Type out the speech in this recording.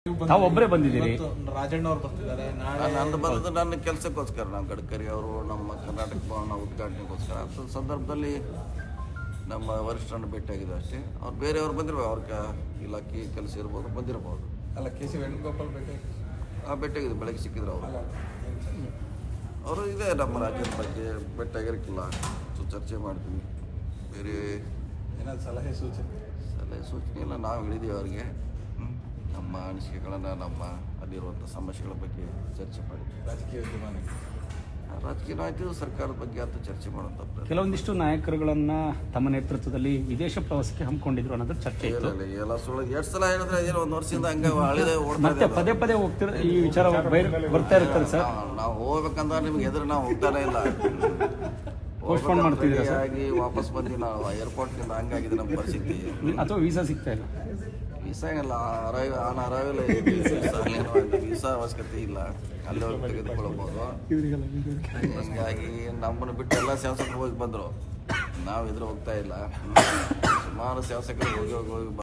ತಾವು ಒಬ್ಬರೇ ಬಂದಿದ್ದೀರಿ? ರಾಜಣ್ಣ ಅವರು ಬರ್ತಿದ್ದಾರೆ. ನಾನು ಬಂದದ್ದು ನನ್ನ ಕೆಲಸಕ್ಕೋಸ್ಕರ, ನಾವು ಗಡ್ಕರಿ ಅವರು ನಮ್ಮ ಕರ್ನಾಟಕ ಭವನ ಉದ್ಘಾಟನೆಗೋಸ್ಕರ. ಆ ಸಂದರ್ಭದಲ್ಲಿ ನಮ್ಮ ವರಿಷ್ಠರನ್ನು ಭೇಟಿಯಾಗಿದೆ ಅಷ್ಟೇ. ಅವ್ರು ಬೇರೆಯವ್ರು ಬಂದಿರ್ಬೋದು, ಅವ್ರ ಇಲಾಖೆ ಕೆಲಸ ಇರ್ಬೋದು, ಬಂದಿರ್ಬೋದು. ಅಲ್ಲ, ಕೆ.ಸಿ. ವೇಣುಗೋಪಾಲ್ ಭೇಟಿಯಾಗಿದೆ, ಬೆಳಗ್ಗೆ ಸಿಕ್ಕಿದ್ರು ಅವರು ಇದೆ ನಮ್ಮ ರಾಜ್ಯದ ಬಗ್ಗೆ ಭೇಟಿಯಾಗಿರಕ್ಕಿಲ್ಲ, ಚರ್ಚೆ ಮಾಡ್ತೀವಿ. ಬೇರೆ ಏನಾದ್ರು ಸಲಹೆ ಸೂಚನೆ ಇಲ್ಲ, ನಾವು ಹೇಳಿದ್ದೀವಿ ಅವ್ರಿಗೆ. ನಮ್ಮ ಅನಿಸಿಕೆಗಳನ್ನು, ನಮ್ಮ ಅಲ್ಲಿರುವಂಥ ಸಮಸ್ಯೆಗಳ ಬಗ್ಗೆ ಚರ್ಚೆ ಮಾಡಿದ್ವಿ. ರಾಜಕೀಯ ನಾಯಕರು ಸರ್ಕಾರದ ಬಗ್ಗೆ ಅಂತ ಚರ್ಚೆ ಮಾಡುವಂಥ ಕೆಲವೊಂದಿಷ್ಟು ನಾಯಕರುಗಳನ್ನ ತಮ್ಮ ನೇತೃತ್ವದಲ್ಲಿ ವಿದೇಶ ಪ್ರವಾಸಕ್ಕೆ ಹಮ್ಮಿಕೊಂಡಿದ್ರು ಅನ್ನೋದು ಚರ್ಚೆ ಇತ್ತು. ಎಲ್ಲ ಸುಳ್ಳು. ಎರಡು ಸಲ ಹೇಳಿದ್ರೆ ಅದೇನೋ ಒಂದು ವರ್ಷದಿಂದ ಹಂಗೆ ಹಳಿದೆ ಮತ್ತೆ ಪದೇ ಪದೇ ಹೋಗ್ತಿರ ಈ ವಿಚಾರ ಬರ್ತಾ ಇರ್ತಾರೆ ಸರ್. ನಾವು ಹೋಗ್ಬೇಕಂದ್ರೆ ನಿಮ್ಗೆ ಎದುರು ನಾವು ಹೋಗ್ತಾನೆ ಇಲ್ಲ, ಪೋಸ್ಟ್ಪೋನ್ ಮಾಡ್ತಿದ್ದೀರಾ ಸರ್? ಆಗಿ ವಾಪಸ್ ಬಂದು ನಾವು ಏರ್ಪೋರ್ಟ್ನಿಂದ ಹಂಗಾಗಿದೆ ನಮ್ಮ ಪರಿಸ್ಥಿತಿ. ಅಥವಾ ವೀಸಾ ಸಿಗ್ತಾ ಇಲ್ಲ? ವೀಸಾ ಏನಿಲ್ಲ, ಅರೈವಲ್ ವೀಸಾ ಅವಶ್ಯಕತೆ ಇಲ್ಲ, ಅಲ್ಲೇ ಹೋಗಿ ತೆಗೆದುಕೊಳ್ಳಬಹುದು. ಹೀಗಾಗಿ ನಮ್ಮನ್ನು ಬಿಟ್ಟು ಎಲ್ಲ ಶಾಸಕರು ಹೋಗಿ ಬಂದರು, ನಾವು ಎದುರು ಹೋಗ್ತಾ ಇಲ್ಲ. ಸುಮಾರು ಶಾಸಕರು ಹೋಗಿ